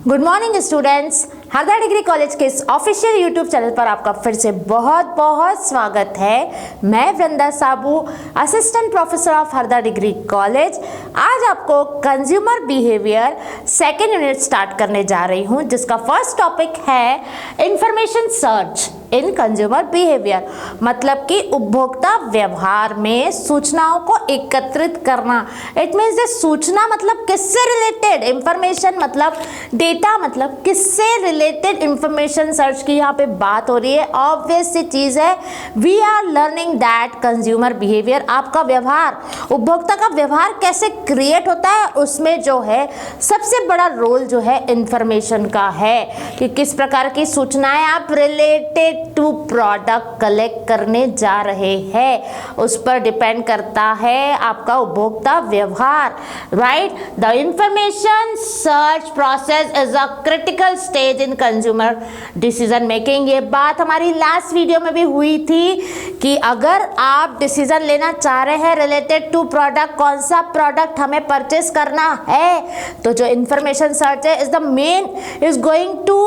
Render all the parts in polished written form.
Good morning students, Harda degree college के इस official YouTube channel पर आपका फिर से बहुत बहुत स्वागत है। मैं Vrinda Sabu, assistant professor of Harda degree college. आज आपको consumer behaviour second unit start करने जा रही हूँ, जिसका फर्स्ट टॉपिक है information search in consumer behaviour, मतलब कि उपभोक्ता व्यवहार में सूचनाओं को एकत्रित करना। इट मीन्स ये सूचना मतलब किससे रिलेटेड, इंफॉर्मेशन मतलब डेटा, मतलब किससे रिलेटेड इंफॉर्मेशन सर्च की यहाँ पे बात हो रही है। ऑब्वियस सी चीज है, we are learning that consumer behaviour, आपका व्यवहार, उपभोक्ता का व्यवहार कैसे क्रिएट होता है, उसमें जो है सबसे बड़ा रोल जो है इंफॉर्मेशन का है कि किस प्रकार की सूचनाएं आप रिलेटेड टू प्रोडक्ट कलेक्ट करने जा रहे हैं, उस पर डिपेंड करता है आपका उपभोक्ता व्यवहार। Right, the information search process is a critical stage in consumer decision making. ये बात हमारी लास्ट वीडियो में भी हुई थी कि अगर आप डिसीजन लेना चाह रहे हैं रिलेटेड टू प्रोडक्ट, कौन सा प्रोडक्ट हमें परचेस करना है, तो जो इंफॉर्मेशन सर्च है is the main, is going to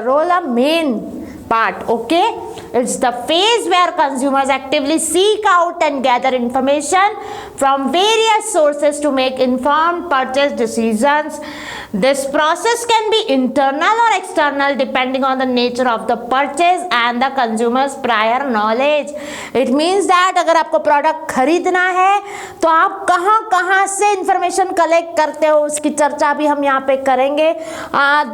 role a main part. Okay, it's the phase where consumers actively seek out and gather information from various sources to make informed purchase decisions. This process can be internal or external depending on the nature of the purchase and the consumer's prior knowledge. It means that अगर आपको product खरीदना है तो आप कहाँ से information collect करते हो, उसकी चर्चा भी हम यहाँ पे करेंगे।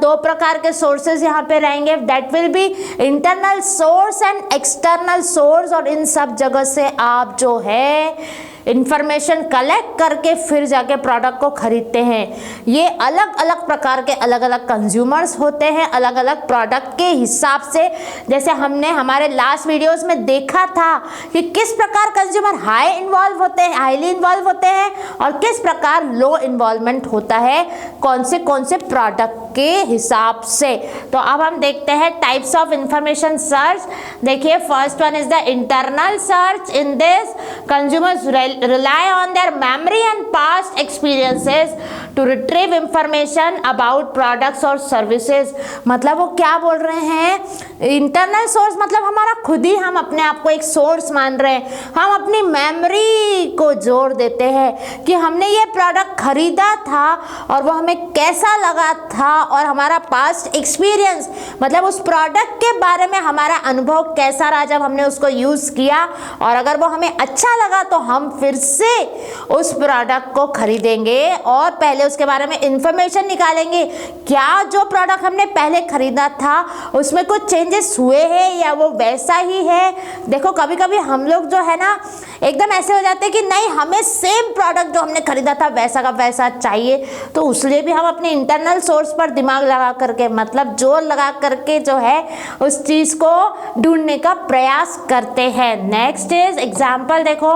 दो प्रकार के सोर्सेज यहाँ पे रहेंगे, that will be internal source and external source, और इन सब जगह से आप जो है इंफॉर्मेशन कलेक्ट करके फिर जाके प्रोडक्ट को खरीदते हैं। ये अलग अलग प्रकार के अलग अलग कंज्यूमर्स होते हैं, अलग अलग प्रोडक्ट के हिसाब से। जैसे हमने हमारे लास्ट वीडियोस में देखा था कि किस प्रकार कंज्यूमर हाईली इन्वॉल्व होते हैं और किस प्रकार लो इन्वॉल्वमेंट होता है कौन से प्रोडक्ट के हिसाब से। तो अब हम देखते हैं टाइप्स ऑफ इंफॉर्मेशन सर्च। देखिए, first one is the internal search. In this consumers rely on their memory and past experiences to retrieve information about products or services। मतलब वो क्या बोल रहे हैं, इंटरनल सोर्स मतलब हमारा खुद ही, हम अपने आप को एक सोर्स मान रहे हैं, हम अपनी मेमोरी को जोड़ देते हैं कि हमने ये प्रोडक्ट खरीदा था और वो हमें कैसा लगा था, और हमारा पास्ट एक्सपीरियंस मतलब उस प्रोडक्ट के बारे में हमारा अनुभव कैसा रहा जब हमने उसको यूज किया, और अगर वो हमें अच्छा लगा तो हम फिर से उस प्रोडक्ट को खरीदेंगे और पहले उसके बारे में इंफॉर्मेशन निकालेंगे, क्या जो प्रोडक्ट हमने पहले खरीदा था उसमें कुछ चेंजेस हुए हैं या वो वैसा ही है। देखो, कभी कभी हम लोग जो है ना एकदम ऐसे हो जाते हैं कि नहीं, हमें सेम प्रोडक्ट जो हमने खरीदा था वैसा का वैसा चाहिए, तो उसलिए भी हम अपने इंटरनल सोर्स पर दिमाग लगा करके, मतलब जोर लगा करके जो है उस चीज को ढूंढने का प्रयास करते हैं। नेक्स्ट इज एग्जाम्पल, देखो,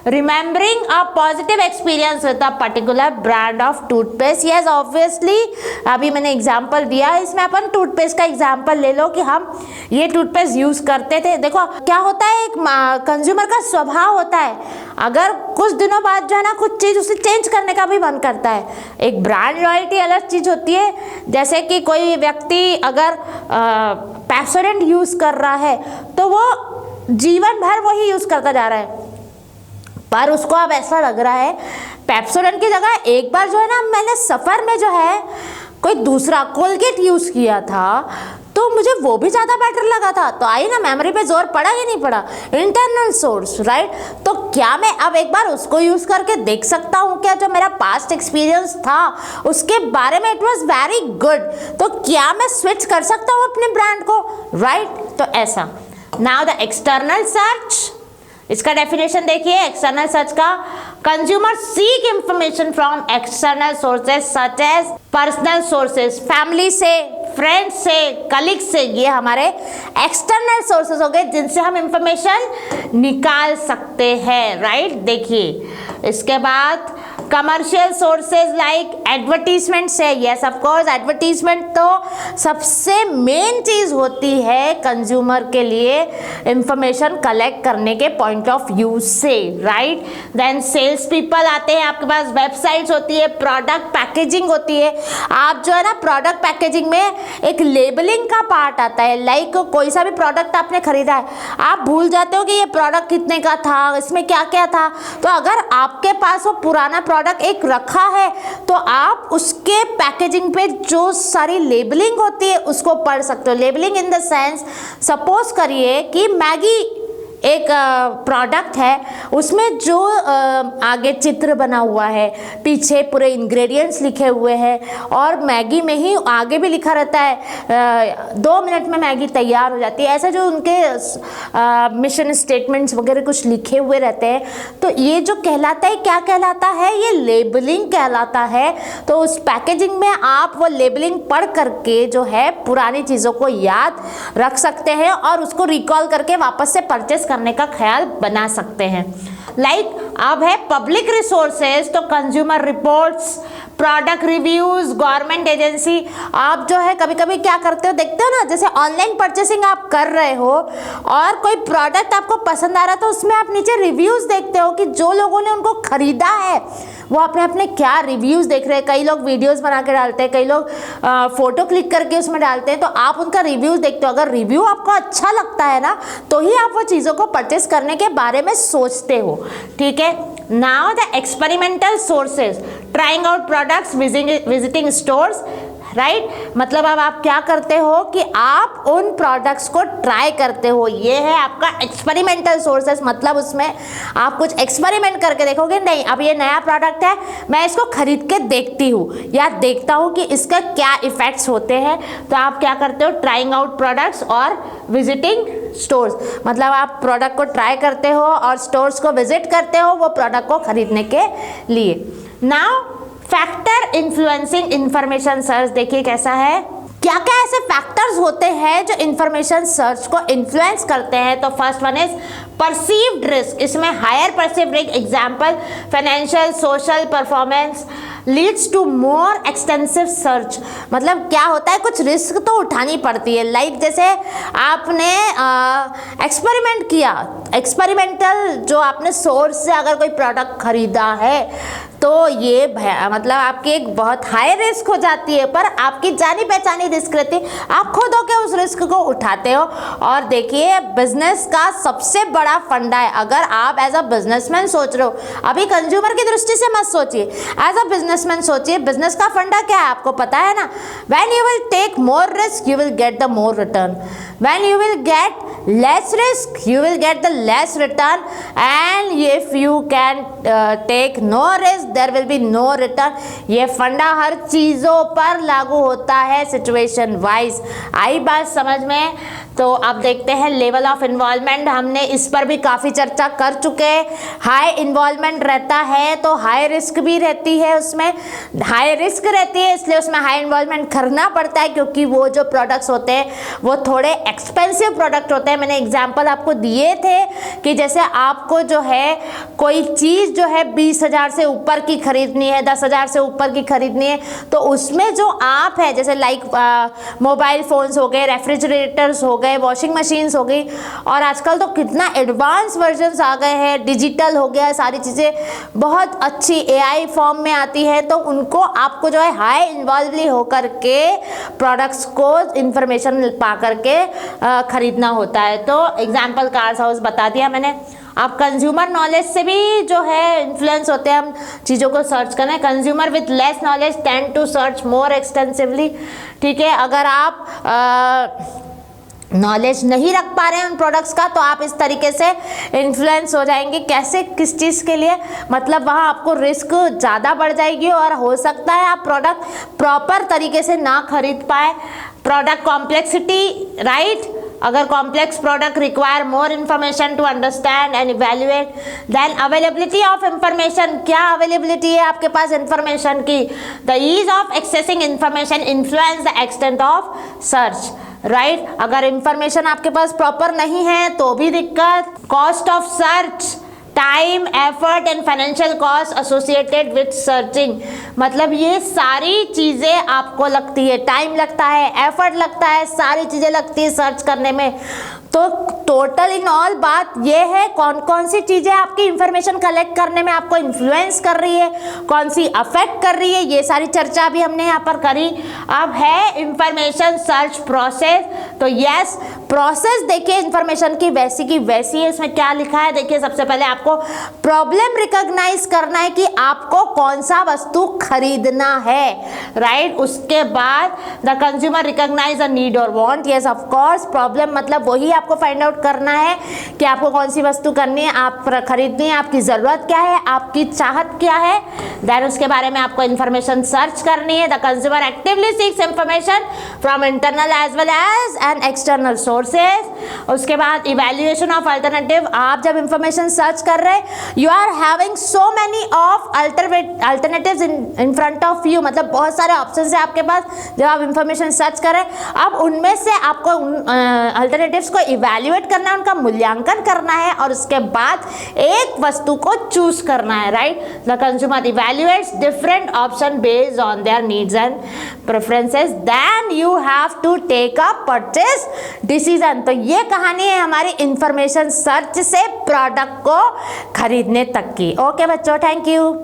remembering a positive experience with a particular brand of toothpaste। yes, obviously अभी मैंने एग्जाम्पल दिया, इसमें अपन टूथपेस्ट का एग्जाम्पल ले लो कि हम ये टूथपेस्ट यूज करते थे। देखो क्या होता है, एक कंज्यूमर का स्वभाव होता है, अगर कुछ दिनों बाद जो है ना कुछ चीज उसे चेंज करने का भी मन करता है। एक ब्रांड लॉयल्टी अलग चीज होती है, जैसे कि कोई व्यक्ति अगर पेप्सोडेंट यूज कर रहा है तो वो जीवन भर वही यूज करता जा रहा है, पर उसको अब ऐसा लग रहा है पेप्सोडेंट की जगह एक बार जो है ना मैंने सफ़र में जो है कोई दूसरा कोलगेट यूज़ किया था तो मुझे वो भी ज़्यादा बेटर लगा था। तो आई ना, मेमोरी पे जोर पड़ा या नहीं पड़ा, इंटरनल सोर्स। राइट, तो क्या मैं अब एक बार उसको यूज़ करके देख सकता हूँ क्या जो मेरा पास्ट एक्सपीरियंस था उसके बारे में इट वॉज वेरी गुड, तो क्या मैं स्विच कर सकता हूँ अपने ब्रांड को। राइट, तो ऐसा। नाउ द एक्सटर्नल सर्च, इसका डेफिनेशन देखिए एक्सटर्नल सर्च का, consumer seek information from external sources such as personal sources, family से, फ्रेंड्स से, कलीग से, ये हमारे एक्सटर्नल सोर्सेज हो गए जिनसे हम इंफॉर्मेशन निकाल सकते हैं। राइट, देखिए इसके बाद कमर्शियल सोर्सेज लाइक एडवर्टीजमेंट से, यस ऑफ कोर्स एडवर्टीजमेंट तो सबसे मेन चीज होती है कंज्यूमर के लिए इंफॉर्मेशन कलेक्ट करने के पॉइंट ऑफ व्यू से, राइट। देन सेल्स पीपल आते हैं, आपके पास वेबसाइट्स होती है, प्रोडक्ट पैकेजिंग होती है। आप जो है ना प्रोडक्ट पैकेजिंग में एक लेबलिंग का पार्ट आता है, लाइक कोई सा भी प्रोडक्ट आपने खरीदा है, आप भूल जाते हो कि ये प्रोडक्ट कितने का था, इसमें क्या क्या था। तो अगर आपके पास वो पुराना प्रोडक्ट एक रखा है तो आप उसके पैकेजिंग पे जो सारी लेबलिंग होती है उसको पढ़ सकते हो। Labelling in the sense, suppose करिए कि मैगी एक प्रोडक्ट है, उसमें जो आगे चित्र बना हुआ है, पीछे पूरे इंग्रेडिएंट्स लिखे हुए हैं और मैगी में ही आगे भी लिखा रहता है 2 मिनट में मैगी तैयार हो जाती है, ऐसा जो उनके मिशन स्टेटमेंट्स वगैरह कुछ लिखे हुए रहते हैं। तो ये जो कहलाता है, क्या कहलाता है, ये लेबलिंग कहलाता है। तो उस पैकेजिंग में आप वो लेबलिंग पढ़ करके जो है पुरानी चीज़ों को याद रख सकते हैं और उसको रिकॉल करके वापस से परचेस करने का ख्याल बना सकते हैं। लाइक अब है पब्लिक रिसोर्सेज, तो consumer reports, product reviews, government agency. आप जो है कभी कभी क्या करते हो, देखते हो ना, जैसे ऑनलाइन परचेसिंग आप कर रहे हो और कोई प्रोडक्ट आपको पसंद आ रहा है तो उसमें आप नीचे रिव्यूज देखते हो कि जो लोगों ने उनको खरीदा है वो अपने क्या रिव्यूज देख रहे हैं। कई लोग वीडियोस बना के डालते हैं, कई लोग फोटो क्लिक करके उसमें डालते हैं, तो आप उनका रिव्यूज देखते हो। अगर रिव्यू आपको अच्छा लगता है ना तो ही आप वो चीज़ों को परचेस करने के बारे में सोचते हो, ठीक है। Now the experimental sources, trying out products, visiting stores, right. मतलब अब आप क्या करते हो कि आप उन प्रोडक्ट्स को ट्राई करते हो, ये है आपका एक्सपेरिमेंटल सोर्सेस। मतलब उसमें आप कुछ एक्सपेरिमेंट करके देखोगे, नहीं अब ये नया प्रोडक्ट है, मैं इसको खरीद के देखती हूँ या देखता हूँ कि इसका क्या इफेक्ट्स होते हैं। तो आप क्या करते हो, ट्राइंग आउट प्रोडक्ट्स और विजिटिंग स्टोर्स। मतलब आप प्रोडक्ट को ट्राई करते हो और स्टोर्स को विजिट करते हो वो प्रोडक्ट को खरीदने के लिए। Now factor influencing information search, देखिए कैसा है, क्या क्या ऐसे फैक्टर्स होते हैं जो इंफॉर्मेशन सर्च को इन्फ्लुएंस करते हैं। तो first one is perceived risk, इसमें higher perceived risk, example financial, social, performance leads to more extensive search. मतलब क्या होता है, कुछ रिस्क तो उठानी पड़ती है। लाइक जैसे आपने एक्सपेरिमेंट किया, एक्सपेरिमेंटल जो आपने सोर्स से अगर कोई प्रोडक्ट खरीदा है तो ये मतलब आपकी एक बहुत हाई रिस्क हो जाती है, पर आपकी जानी पहचानी रिस्क रहती है, आप खुद होके उस रिस्क को उठाते हो। और देखिए बिजनेस का सबसे बड़ा फंडा है, अगर आप एज अ बिजनेसमैन सोच रहे हो, अभी कंज्यूमर की दृष्टि से मत सोचिए, एज अ बिजनेसमैन सोचिए, बिजनेस का फंडा क्या है आपको पता है ना, when you will take more risk you will get the more return, when you will get less risk you will get the less return, and if you can take no risk there will be no return। ये फंडा हर चीज़ों पर लागू होता है situation wise. आई बात समझ में? तो अब देखते हैं लेवल ऑफ इन्वॉल्वमेंट, हमने इस पर भी काफ़ी चर्चा कर चुके हैं। हाई इन्वॉल्वमेंट रहता है तो हाई रिस्क भी रहती है, उसमें हाई रिस्क रहती है इसलिए उसमें हाई इन्वॉल्वमेंट करना पड़ता है, क्योंकि वो जो प्रोडक्ट्स होते हैं वो थोड़े एक्सपेंसिव प्रोडक्ट होते हैं। मैंने एग्जाम्पल आपको दिए थे कि जैसे आपको जो है कोई चीज़ जो है 20,000 से ऊपर की खरीदनी है, 10,000 से ऊपर की खरीदनी है, तो उसमें जो आप है जैसे लाइक मोबाइल फ़ोन्स हो गए, रेफ्रिजरेटर्स हो गए, वॉशिंग मशीन्स हो गई, और आजकल तो कितना एडवांस वर्जन्स आ गए हैं, डिजिटल हो गया है, सारी चीज़ें बहुत अच्छी AI फॉर्म में आती है। तो उनको आपको जो है हाई इन्वॉल्वली होकर के प्रोडक्ट्स को इंफॉर्मेशन पा करके खरीदना होता है। तो एग्जाम्पल कार्स हाउस बता दिया मैंने। आप कंज्यूमर नॉलेज से भी जो है इन्फ्लुएंस होते हैं हम चीज़ों को सर्च करने। Consumer with less knowledge tend to search more extensively, ठीक है। अगर आप नॉलेज नहीं रख पा रहे हैं उन प्रोडक्ट्स का तो आप इस तरीके से इन्फ्लुएंस हो जाएंगे। कैसे, किस चीज़ के लिए, मतलब वहाँ आपको रिस्क ज़्यादा बढ़ जाएगी और हो सकता है आप प्रोडक्ट प्रॉपर तरीके से ना खरीद पाए। प्रोडक्ट कॉम्प्लेक्सिटी, राइट, अगर complex product require more information to understand and evaluate. Then availability of information, क्या अवेलेबिलिटी है आपके पास इंफॉर्मेशन की। The ease of accessing information influence the extent of search, right. अगर इंफॉर्मेशन आपके पास प्रॉपर नहीं है तो भी दिक्कत। Cost of search, time, effort and financial cost associated with searching. मतलब ये सारी चीज़ें आपको लगती है, टाइम लगता है, एफर्ट लगता है, सारी चीज़ें लगती है सर्च करने में। तो टोटल इन ऑल बात ये है कौन कौन सी चीज़ें आपकी इंफॉर्मेशन कलेक्ट करने में आपको इन्फ्लुएंस कर रही है, कौन सी अफेक्ट कर रही है, ये सारी चर्चा भी हमने यहाँ पर करी। अब है इंफॉर्मेशन सर्च प्रोसेस। तो यस, प्रोसेस देखिए इंफॉर्मेशन की वैसी है। इसमें क्या लिखा है देखिए, सबसे पहले आपको प्रॉब्लम रिकॉग्नाइज करना है कि आपको कौन सा वस्तु खरीदना है, राइट। उसके बाद the consumer recognise a need और want. Yes of course, problem मतलब वही आपको फाइंड आउट करना है कि आपको कौन सी वस्तु करनी है, आप खरीदनी है, आपकी ज़रूरत क्या है, आपकी चाहत क्या है। देन उसके बारे में आपको इन्फॉर्मेशन सर्च करनी है। The consumer actively seeks information from internal as well as and external sources. उसके बाद इवेल्युएशन ऑफ अल्टरनेटिव। आप जब इंफॉर्मेशन सर्च कर रहे हैं, you are having so many of alternatives in front of you, मतलब बहुत सारे ऑप्शन है आपके पास जब आप इंफॉर्मेशन सर्च कर रहे हैं। अब उनमें से आपको अल्टरनेटिव्स को इवैल्यूएट करना है, उनका मूल्यांकन करना है और उसके बाद एक वस्तु को चूज करना है, right. The consumer evaluates different option based on their needs and preferences, then you have to take a purchase decision. तो ये कहानी है हमारी इंफॉर्मेशन सर्च से प्रोडक्ट को खरीदने तक की। ओके बच्चों, थैंक यू।